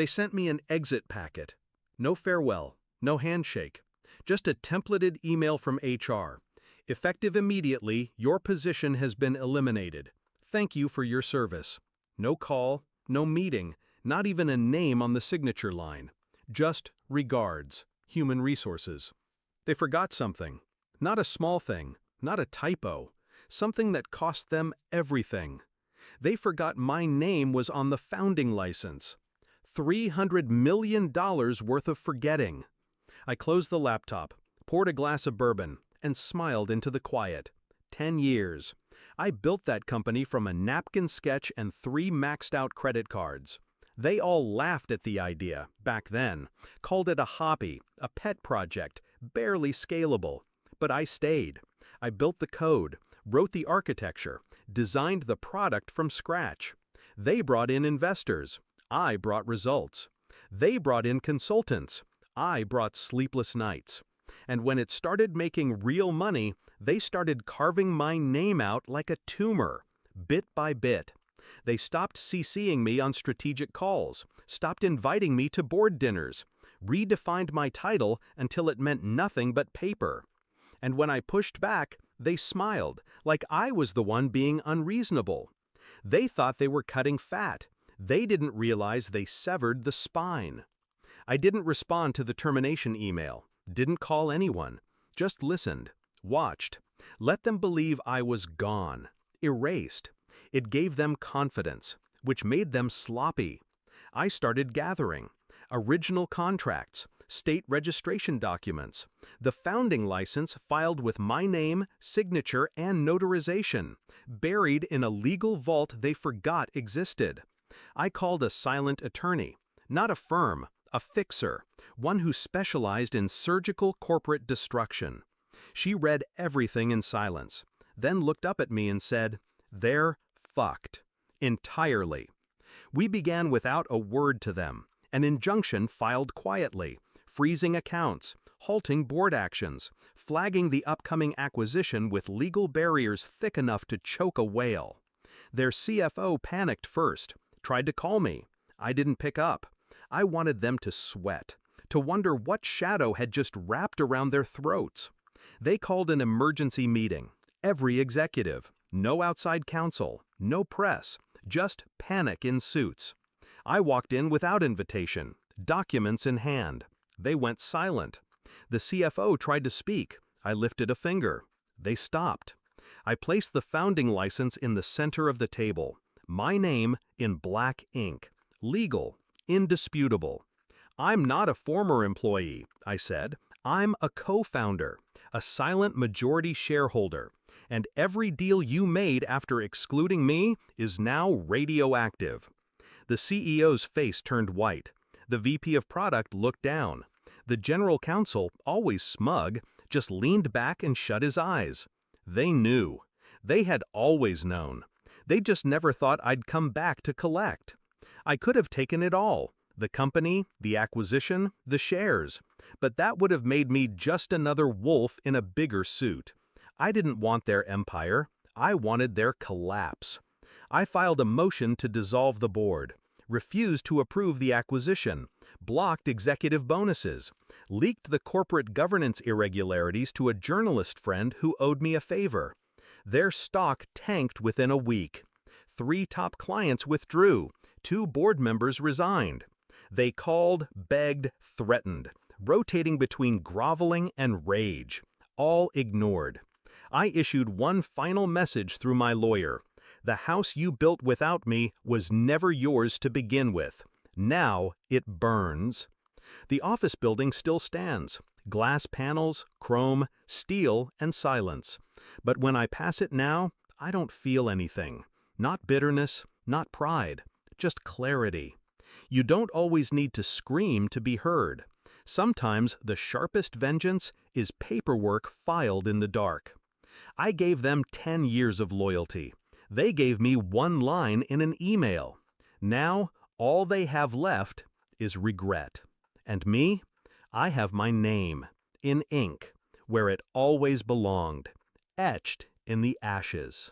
They sent me an exit packet. No farewell, no handshake. Just a templated email from HR. Effective immediately, your position has been eliminated. Thank you for your service. No call, no meeting, not even a name on the signature line. Just regards, human resources. They forgot something. Not a small thing, not a typo. Something that cost them everything. They forgot my name was on the founding license. $300 million worth of forgetting. I closed the laptop, poured a glass of bourbon, and smiled into the quiet. 10 years. I built that company from a napkin sketch and 3 maxed-out credit cards. They all laughed at the idea, back then, called it a hobby, a pet project, barely scalable. But I stayed. I built the code, wrote the architecture, designed the product from scratch. They brought in investors. I brought results. They brought in consultants. I brought sleepless nights. And when it started making real money, they started carving my name out like a tumor, bit by bit. They stopped CCing me on strategic calls, stopped inviting me to board dinners, redefined my title until it meant nothing but paper. And when I pushed back, they smiled, like I was the one being unreasonable. They thought they were cutting fat. They didn't realize they severed the spine. I didn't respond to the termination email, didn't call anyone, just listened, watched, let them believe I was gone, erased. It gave them confidence, which made them sloppy. I started gathering original contracts, state registration documents, the founding license filed with my name, signature, and notarization, buried in a legal vault they forgot existed. I called a silent attorney, not a firm, a fixer, one who specialized in surgical corporate destruction. She read everything in silence, then looked up at me and said, "They're fucked. Entirely." We began without a word to them, an injunction filed quietly, freezing accounts, halting board actions, flagging the upcoming acquisition with legal barriers thick enough to choke a whale. Their CFO panicked first, tried to call me. I didn't pick up. I wanted them to sweat, to wonder what shadow had just wrapped around their throats. They called an emergency meeting. Every executive. No outside counsel. No press. Just panic in suits. I walked in without invitation, documents in hand. They went silent. The CFO tried to speak. I lifted a finger. They stopped. I placed the founding license in the center of the table. My name in black ink. Legal. Indisputable. "I'm not a former employee," I said. "I'm a co-founder, a silent majority shareholder, and every deal you made after excluding me is now radioactive." The CEO's face turned white. The VP of product looked down. The general counsel, always smug, just leaned back and shut his eyes. They knew. They had always known. They just never thought I'd come back to collect. I could have taken it all, the company, the acquisition, the shares, but that would have made me just another wolf in a bigger suit. I didn't want their empire. I wanted their collapse. I filed a motion to dissolve the board, refused to approve the acquisition, blocked executive bonuses, leaked the corporate governance irregularities to a journalist friend who owed me a favor. Their stock tanked within a week. 3 top clients withdrew. 2 board members resigned. They called, begged, threatened, rotating between groveling and rage. All ignored. I issued one final message through my lawyer. The house you built without me was never yours to begin with. Now it burns. The office building still stands. Glass panels, chrome, steel, and silence. But when I pass it now, I don't feel anything. Not bitterness, not pride, just clarity. You don't always need to scream to be heard. Sometimes the sharpest vengeance is paperwork filed in the dark. I gave them 10 years of loyalty. They gave me 1 line in an email. Now, all they have left is regret. And me? I have my name, in ink, where it always belonged, etched in the ashes.